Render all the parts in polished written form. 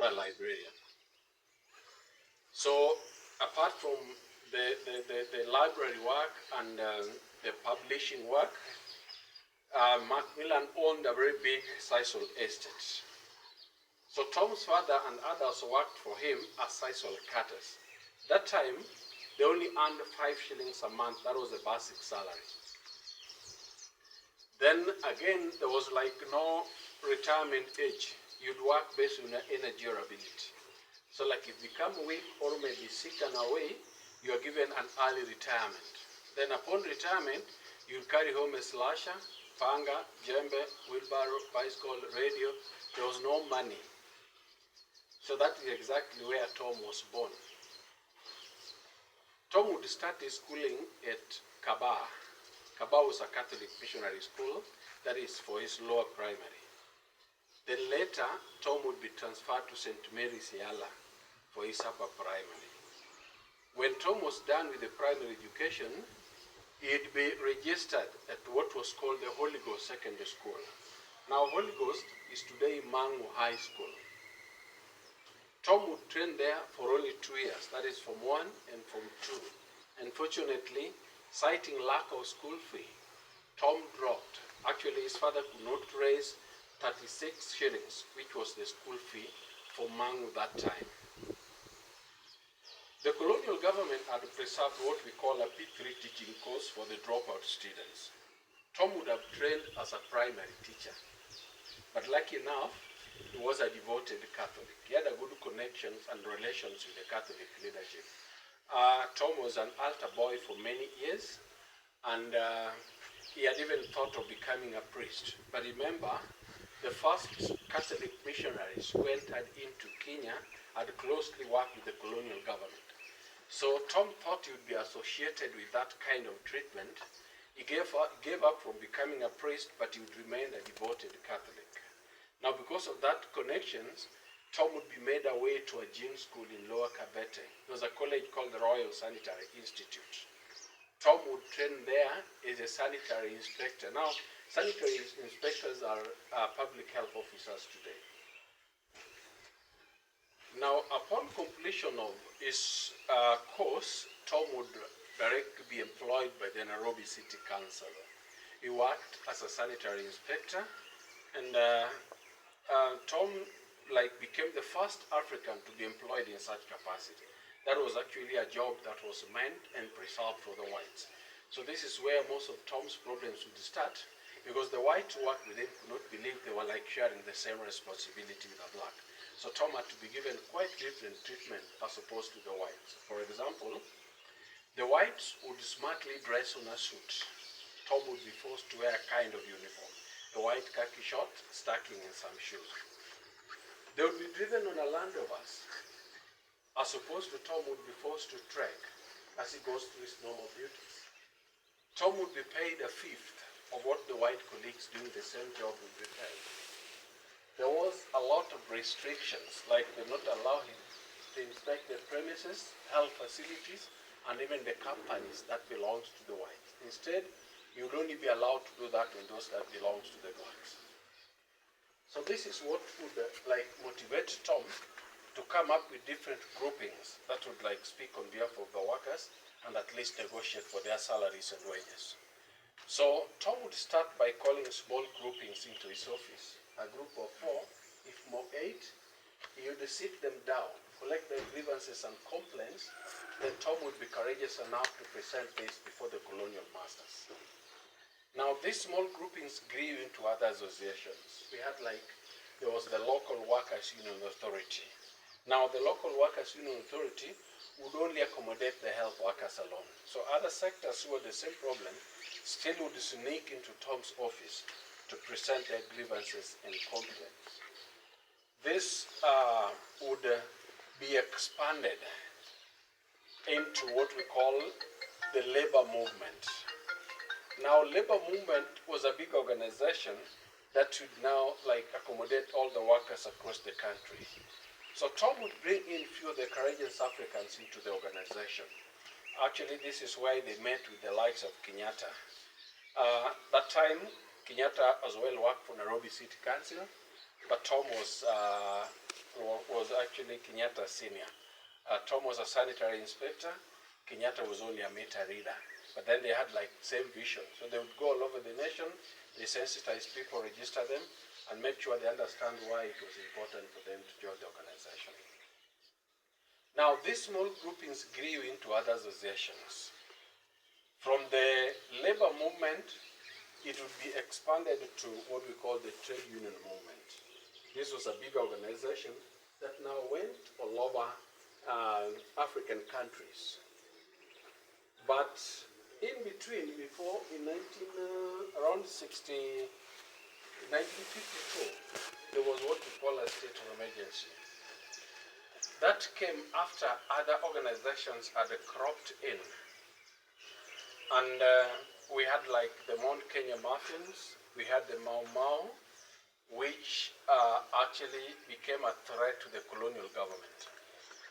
a librarian. So apart from the library work and the publishing work, Macmillan owned a very big sisal estate. So Tom's father and others worked for him as sisal cutters. That time, they only earned 5 shillings a month. That was the basic salary. Then again, there was like no retirement age. You'd work based on your energy or ability. So like if you become weak or maybe sick and away, you are given an early retirement. Then upon retirement, you carry home a slasher, panga, jembe, wheelbarrow, bicycle, radio. There was no money. So that is exactly where Tom was born. Tom would start his schooling at Kaba. Kaba was a Catholic missionary school, that is for his lower primary. Then later, Tom would be transferred to St. Mary's Yala for his upper primary. When Tom was done with the primary education, he'd be registered at what was called the Holy Ghost Secondary School. Now Holy Ghost is today Mangu High School. Tom would train there for only 2 years, that is Form 1 and Form 2. Unfortunately, citing lack of school fee, Tom dropped. Actually, his father could not raise 36 shillings, which was the school fee for Mangu that time. The colonial government had preserved what we call a P3 teaching course for the dropout students. Tom would have trained as a primary teacher, but lucky enough, he was a devoted Catholic. He had a good connections and relations with the Catholic leadership. Tom was an altar boy for many years, and he had even thought of becoming a priest. But remember, the first Catholic missionaries who entered into Kenya had closely worked with the colonial government. So Tom thought he would be associated with that kind of treatment. He gave up from becoming a priest, but he would remain a devoted Catholic. Now, because of that connections, Tom would be made away to a gym school in Lower Kabete. There was a college called the Royal Sanitary Institute. Tom would train there as a sanitary inspector. Now, sanitary inspectors are public health officers today. Now, upon completion of his course, Tom would directly be employed by the Nairobi City Council. He worked as a sanitary inspector, and Tom became the first African to be employed in such capacity. That was actually a job that was meant and preserved for the whites. So this is where most of Tom's problems would start, because the whites who worked with him could not believe they were like sharing the same responsibility with the black. So Tom had to be given quite different treatment as opposed to the whites. For example, the whites would smartly dress on a suit. Tom would be forced to wear a kind of uniform. A white khaki shirt, stocking, and some shoes. They would be driven on a Land Rovers, as opposed to Tom would be forced to trek as he goes through his normal duties. Tom would be paid a fifth of what the white colleagues doing the same job would be paid. There was a lot of restrictions, like they not allow him to inspect the premises, health facilities, and even the companies that belongs to the whites. Instead, you would only be allowed to do that with those that belongs to the blacks. So this is what would motivate Tom to come up with different groupings that would speak on behalf of the workers and at least negotiate for their salaries and wages. So Tom would start by calling small groupings into his office, a group of 4, if more 8. He would sit them down, collect their grievances and complaints. Then Tom would be courageous enough to present this before the colonial masters. Now, these small groupings grew into other associations. We had there was the local workers' union authority. Now, the local workers' union authority would only accommodate the health workers alone. So other sectors who had the same problem still would sneak into Tom's office to present their grievances and complaints. This would be expanded into what we call the labor movement. Now, labor movement was a big organization that should now accommodate all the workers across the country. So Tom would bring in few of the courageous Africans into the organization. Actually, this is why they met with the likes of Kenyatta. That time, Kenyatta as well worked for Nairobi City Council, but Tom was actually Kenyatta Senior. Tom was a sanitary inspector. Kenyatta was only a meter reader. But then they had like same vision. So they would go all over the nation, they sensitize people, register them, and make sure they understand why it was important for them to join the organization. Now, these small groupings grew into other associations. From the labor movement, it would be expanded to what we call the trade union movement. This was a big organization that now went all over African countries. But in between, before in around 1952, there was what we call a state of emergency. That came after other organizations had cropped in. And we had like the Mount Kenya Muffins, we had the Mau Mau, which actually became a threat to the colonial government.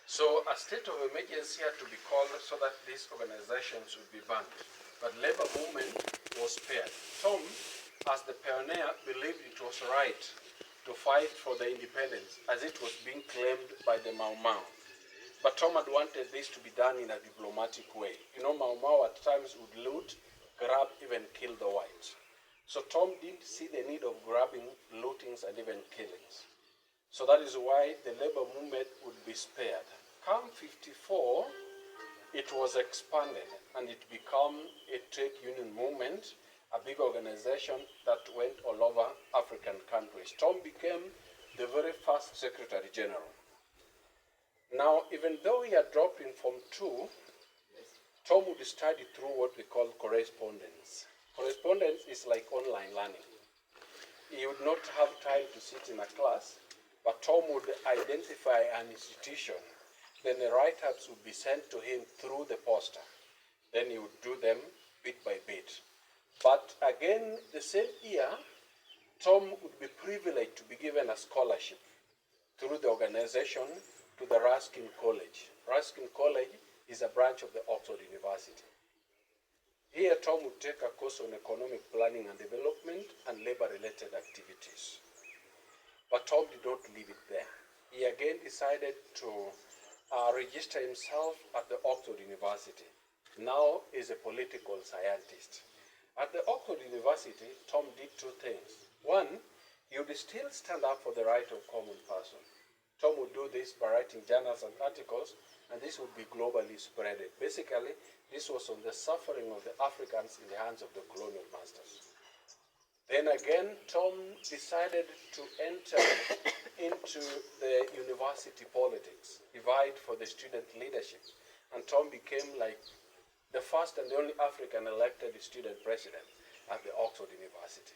So a state of emergency had to be called so that these organizations would be banned. But labor movement was spared. Tom, as the pioneer, believed it was right to fight for the independence as it was being claimed by the Mau Mau. But Tom had wanted this to be done in a diplomatic way. You know, Mau Mau at times would loot, grab, even kill the whites. So Tom didn't see the need of grabbing, lootings, and even killings. So that is why the labor movement would be spared. Come 54, it was expanded and it became a trade union movement, a big organization that went all over African countries. Tom became the very first Secretary General. Now, even though he had dropped in Form 2, Tom would study through what we call correspondence. Correspondence is like online learning. He would not have time to sit in a class, but Tom would identify an institution. Then the write-ups would be sent to him through the poster. Then he would do them bit by bit. But again, the same year, Tom would be privileged to be given a scholarship through the organization to the Ruskin College. Ruskin College is a branch of the Oxford University. Here, Tom would take a course on economic planning and development and labor-related activities. But Tom did not leave it there. He again decided to register himself at the Oxford University. Now is a political scientist. At the Oxford University, Tom did two things. One, he would still stand up for the right of common person. Tom would do this by writing journals and articles, and this would be globally spreaded. Basically, this was on the suffering of the Africans in the hands of the colonial masters. Then again, Tom decided to enter into the university politics. He vied for the student leadership, and Tom became like the first and the only African elected student president at the Oxford University.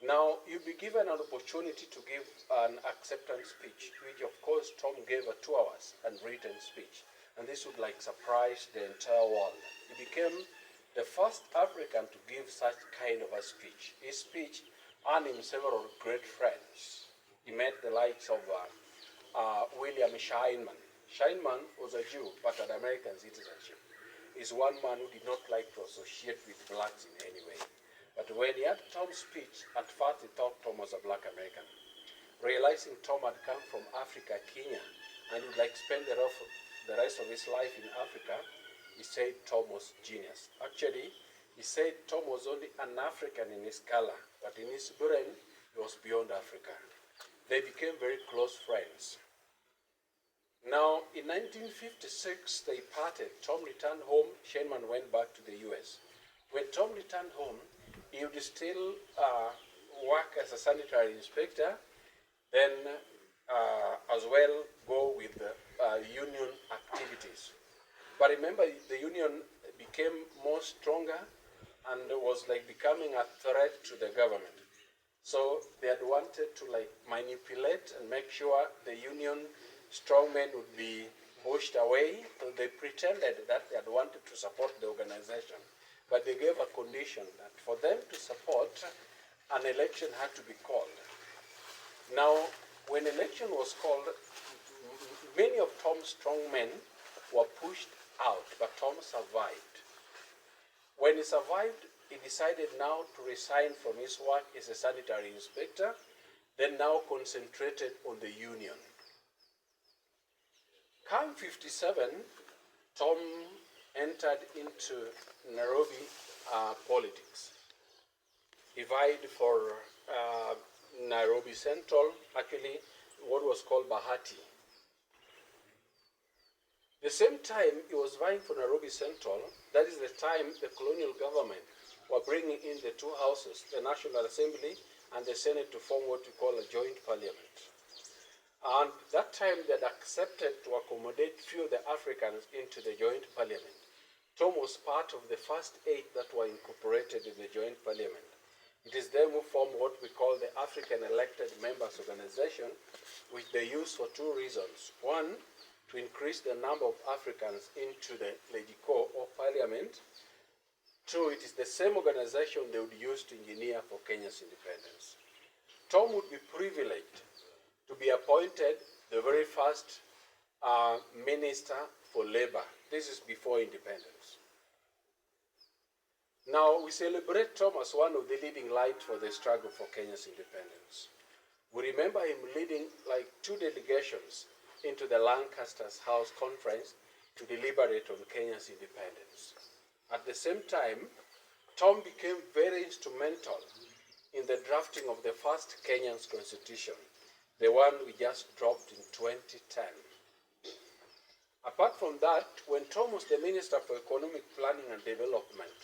Now, you'll be given an opportunity to give an acceptance speech, which of course Tom gave a 2 hours and written speech. And this would like surprise the entire world. He became the first African to give such kind of a speech. His speech earned him several great friends. He met the likes of William Scheinman. Scheinman was a Jew, but had American citizenship. He's one man who did not like to associate with blacks in any way. But when he had Tom's speech, at first he thought Tom was a black American. Realizing Tom had come from Africa, Kenya, and would like spend the rest of his life in Africa, he said Tom was genius. Actually, he said Tom was only an African in his color, but in his brain, he was beyond Africa. They became very close friends. Now, in 1956, they parted. Tom returned home. Scheinman went back to the US. When Tom returned home, he would still work as a sanitary inspector, then as well go with union activities. But remember, the union became more stronger and was like becoming a threat to the government. So they had wanted to like manipulate and make sure the union strongmen would be pushed away. So they pretended that they had wanted to support the organization. But they gave a condition that for them to support, an election had to be called. Now, when election was called, many of Tom's strongmen were pushed out, but Tom survived. When he survived, he decided now to resign from his work as a sanitary inspector, then now concentrated on the union. Come 57, Tom entered into Nairobi politics. He vied for Nairobi Central, actually what was called Bahati. The same time he was vying for Nairobi Central, that is the time the colonial government were bringing in the two houses, the National Assembly and the Senate, to form what we call a joint parliament. And that time they had accepted to accommodate few of the Africans into the joint parliament. Tom was part of the first 8 that were incorporated in the joint parliament. It is them who formed what we call the African Elected Members Organization, which they use for 2 reasons. One, to increase the number of Africans into the Legico or parliament. 2, it is the same organization they would use to engineer for Kenya's independence. Tom would be privileged to be appointed the very first Minister for Labor. This is before independence. Now, we celebrate Tom as one of the leading lights for the struggle for Kenya's independence. We remember him leading like 2 delegations into the Lancaster's House Conference to deliberate on Kenya's independence. At the same time, Tom became very instrumental in the drafting of the first Kenyan's constitution, the one we just dropped in 2010. Apart from that, when Tom was the Minister for Economic Planning and Development,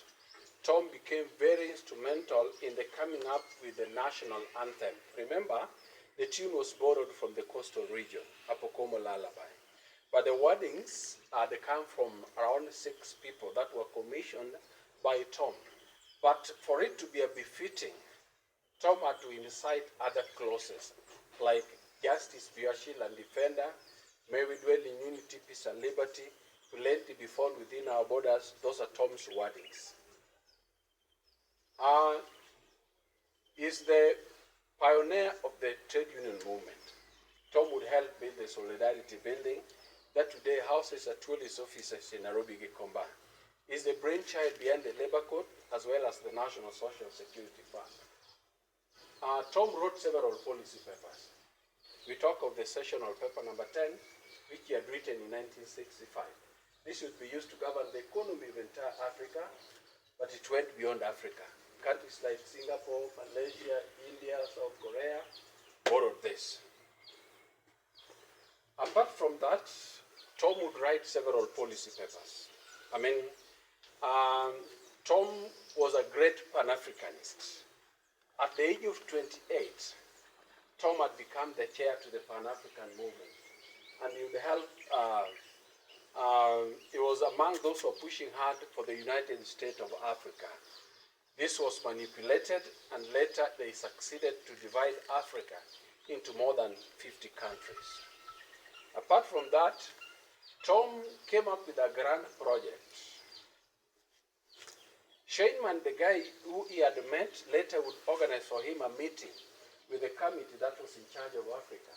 Tom became very instrumental in the coming up with the national anthem. Remember, the tune was borrowed from the coastal region, Apokomo Lullaby. But the wordings, they come from around 6 people that were commissioned by Tom. But for it to be a befitting, Tom had to incite other clauses, like justice be our shield and defender, may we dwell in unity, peace and liberty, plenty be found within our borders. Those are Tom's wordings. Is the pioneer of the trade union movement. Tom would help build the Solidarity Building that today houses a tourist offices in Nairobi, Gikomba. Is the brainchild behind the Labor Code as well as the National Social Security Fund. Tom wrote several policy papers. We talk of the sessional paper number 10, which he had written in 1965. This would be used to govern the economy of entire Africa, but it went beyond Africa. Countries like Singapore, Malaysia, India, South Korea borrowed this. Apart from that, Tom would write several policy papers. Tom was a great Pan-Africanist. At the age of 28, Tom had become the chair to the Pan-African movement. And he would help, he was among those who were pushing hard for the United States of Africa. This was manipulated, and later they succeeded to divide Africa into more than 50 countries. Apart from that, Tom came up with a grand project. Sheinman, the guy who he had met, later would organize for him a meeting with the committee that was in charge of Africa.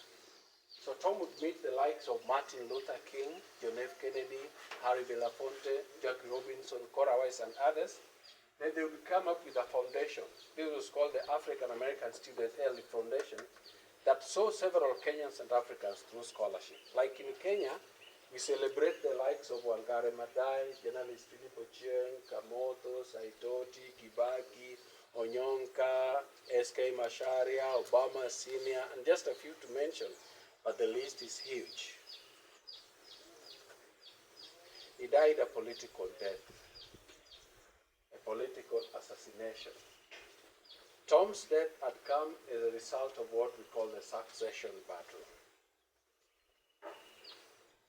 So Tom would meet the likes of Martin Luther King, John F. Kennedy, Harry Belafonte, Jackie Robinson, Cora Wise, and others. Then they would come up with a foundation. This was called the African American Student Early Foundation that saw several Kenyans and Africans through scholarship. Like in Kenya, we celebrate the likes of Wangari Maathai, journalist Philip Ochieng, Kamoto, Saitoti, Kibaki, Onyonka, S.K. Macharia, Obama Sr., and just a few to mention, but the list is huge. He died a political death, a political assassination. Tom's death had come as a result of what we call the succession battle.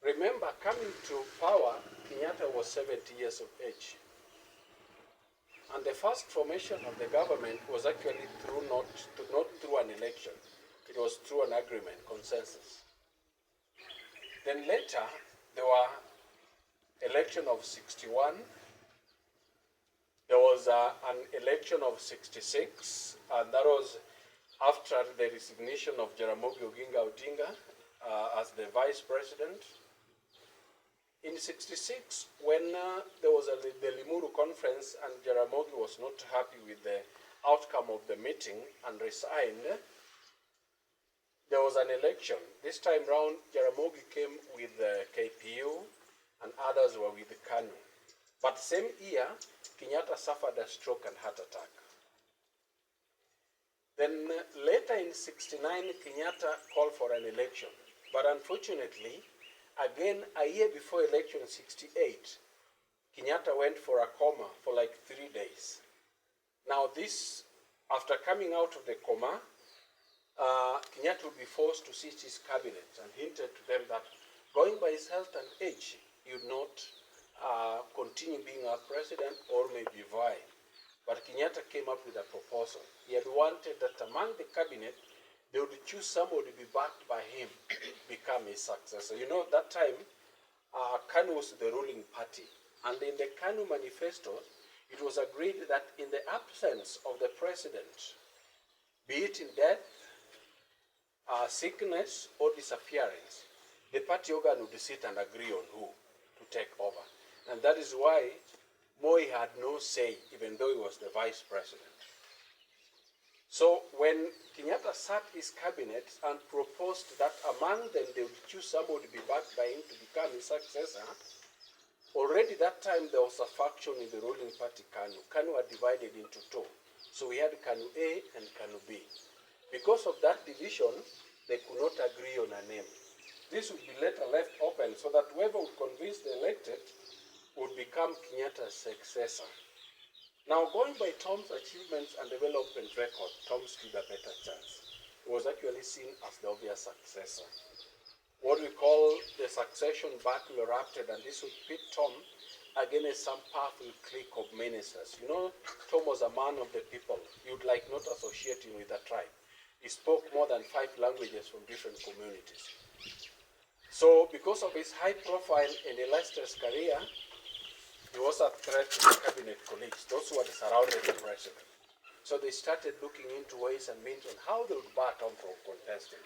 Remember, coming to power, Kenyatta was 70 years of age. And the first formation of the government was actually not through an election. It was through an agreement, consensus. Then later, there were election of 61. There was an election of 66, and that was after the resignation of Jaramogi Oginga Odinga as the vice president. In 66, when there was the Limuru conference and Jaramogi was not happy with the outcome of the meeting and resigned, there was an election. This time round, Jaramogi came with the KPU and others were with the KANU. But same year, Kenyatta suffered a stroke and heart attack. Then later in 69, Kenyatta called for an election. But unfortunately, again, a year before election 68, Kenyatta went for a coma for like 3 days. Now this, after coming out of the coma, Kenyatta would be forced to sit his cabinet and hinted to them that going by his health and age, he would not continue being our president or maybe vie. But Kenyatta came up with a proposal. He had wanted that among the cabinet, they would choose somebody to be backed by him, become his successor. You know, at that time, KANU was the ruling party. And in the KANU manifesto, it was agreed that in the absence of the president, be it in death, sickness, or disappearance, the party organ would sit and agree on who to take over. And that is why Moi had no say, even though he was the vice president. So when Kenyatta sat his cabinet and proposed that among them they would choose somebody to be backed by him to become his successor, already that time there was a faction in the ruling party, KANU. KANU had divided into two. So we had KANU A and KANU B. Because of that division, they could not agree on a name. This would be later left open so that whoever would convince the elected would become Kenyatta's successor. Now, going by Tom's achievements and development record, Tom stood a better chance. He was actually seen as the obvious successor. What we call the succession battle erupted, and this would pit Tom against some powerful clique of ministers. You know, Tom was a man of the people. You would like not associate him with a tribe. He spoke more than 5 languages from different communities. So, because of his high profile and illustrious career, he was a threat to the cabinet colleagues, those who had surrounded the president. So they started looking into ways and means on how they would bar Tom from contesting.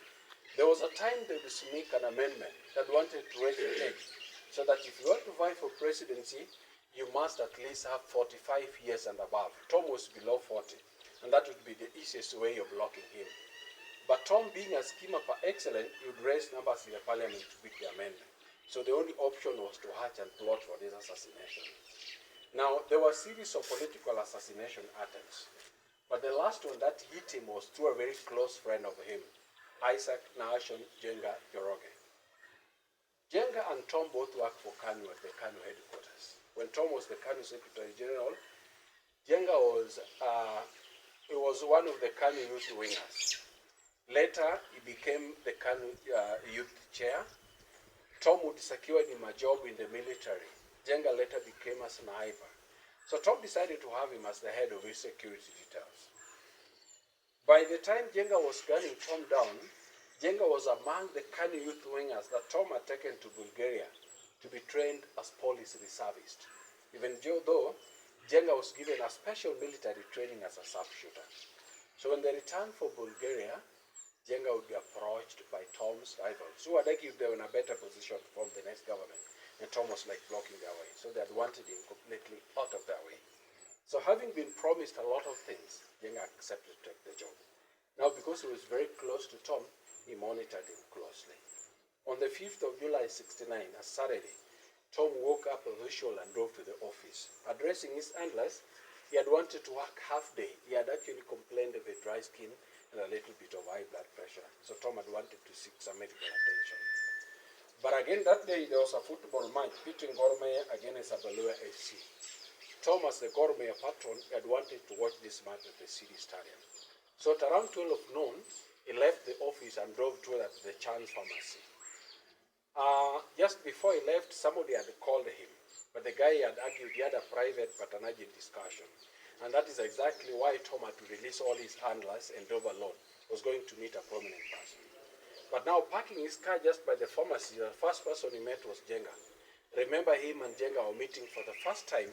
There was a time they would make an amendment that wanted to raise the age, so that if you want to vie for presidency, you must at least have 45 years and above. Tom was below 40, and that would be the easiest way of blocking him. But Tom, being a schemer par excellence, he would raise numbers in the parliament to beat the amendment. So the only option was to hatch and plot for this assassination. Now, there were a series of political assassination attempts. But the last one that hit him was through a very close friend of him, Isaac Nahashon Jenga Joroge. Jenga and Tom both worked for KANU at the KANU headquarters. When Tom was the KANU Secretary General, Jenga was one of the KANU youth wingers. Later, he became the KANU youth chair. Tom would secure him a job in the military. Jenga later became a sniper. So Tom decided to have him as the head of his security details. By the time Jenga was gunning Tom down, Jenga was among the KANU youth wingers that Tom had taken to Bulgaria to be trained as police reservist. Even though Jenga was given a special military training as a sharpshooter. So when they returned for Bulgaria, Jenga would be approached by Tom's rivals, who had argued they were in a better position to form the next government, and Tom was like blocking their way. So they had wanted him completely out of their way. So having been promised a lot of things, Jenga accepted to take the job. Now, because he was very close to Tom, he monitored him closely. On the 5th of July 69, a Saturday, Tom woke up as usual and drove to the office. Addressing his handlers, he had wanted to work half day. He had actually complained of a dry skin and a little bit of high blood pressure. So Tom had wanted to seek some medical attention. But again that day there was a football match between Gor Mahia against Abalua FC. Tom, as the Gor Mahia patron, had wanted to watch this match at the city stadium. So at around 12 noon, he left the office and drove to the Chan's pharmacy. Just before he left, somebody had called him. But the guy had argued he had a private but an urgent discussion. And that is exactly why Tom had to release all his handlers and drove alone. He was going to meet a prominent person. But now, parking his car just by the pharmacy, the first person he met was Jenga. Remember, him and Jenga were meeting for the first time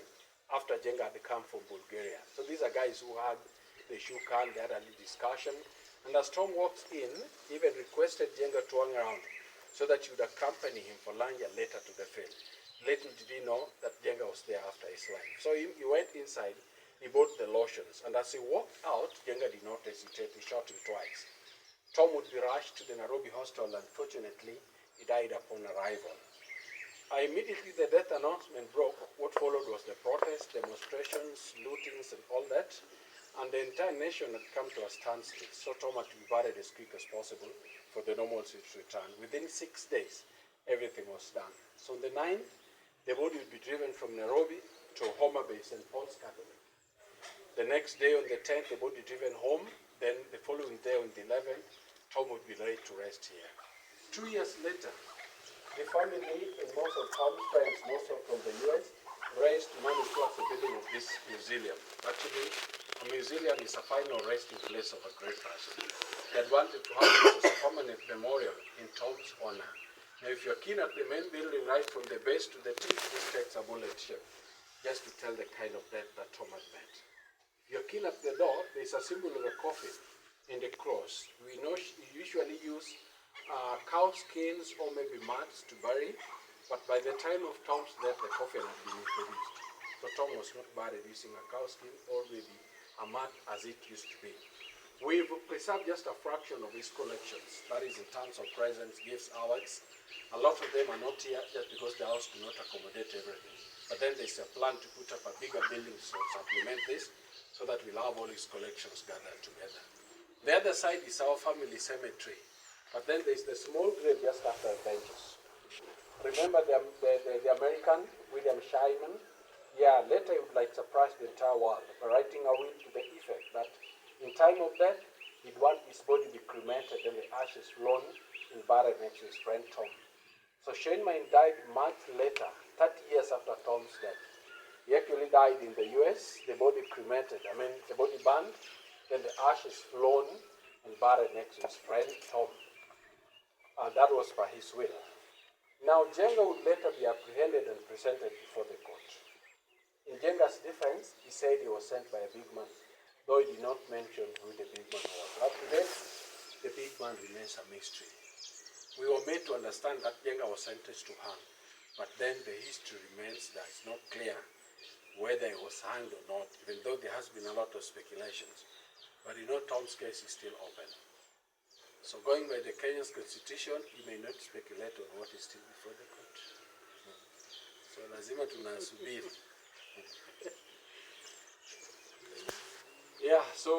after Jenga had come from Bulgaria. So these are guys who had the shook hand, they had a little discussion. And as Tom walked in, he even requested Jenga to hang around so that he would accompany him for lunch and later to the field. Little did he know that Jenga was there after his life. So he went inside. He bought the lotions, and as he walked out, Jenga did not hesitate. He shot him twice. Tom would be rushed to the Nairobi hospital. Unfortunately, he died upon arrival. Immediately the death announcement broke. What followed was the protests, demonstrations, lootings, and all that. And the entire nation had come to a standstill. So Tom had to be buried as quick as possible for the normalcy to return. Within 6 days, everything was done. So on the 9th, the body would be driven from Nairobi to Homa Bay, St. Paul's Catholic. The next day on the 10th, the body driven home. Then the following day on the 11th, Tom would be laid to rest here. 2 years later, the family and most of Tom's friends, most of from the US, raised money towards the building of this museum. Actually, a museum is a final resting place of a great person. They had wanted to have this as a permanent memorial in Tom's honor. Now, if you're keen at the main building, right from the base to the tip, this takes a bullet shape, just to tell the kind of death that Tom had met. If you're keen at the door, there's a symbol of a coffin and a cross. We usually use cow skins or maybe mats to bury, but by the time of Tom's death, the coffin had been introduced. So Tom was not buried using a cow skin or maybe a mat as it used to be. We've preserved just a fraction of his collections, that is in terms of presents, gifts, awards. A lot of them are not here just because the house could not accommodate everything. But then there's a plan to put up a bigger building to supplement this, so that we'll have all his collections gathered together. The other side is our family cemetery. But then there's the small grave just after the benches. Remember the American, William Shyman? Yeah, later he would like surprise the entire world by writing a will to the effect that in time of death, he'd want his body be cremated and the ashes flown and buried next to his friend Tom. So Shyman died months later, 30 years after Tom's death. He actually died in the US, the body cremated, the body burned, then the ashes flown and buried next to his friend Tom. That was by his will. Now, Jenga would later be apprehended and presented before the court. In Jenga's defense, he said he was sent by a big man, though he did not mention who the big man was. Up to date, the big man remains a mystery. We were made to understand that Jenga was sentenced to hang, but then the history remains that it's not clear whether he was hanged or not, even though there has been a lot of speculations. But Tom's case is still open. So going by the Kenyan constitution, you may not speculate on what is still before the court. So lazima tunasubiri. Yeah, so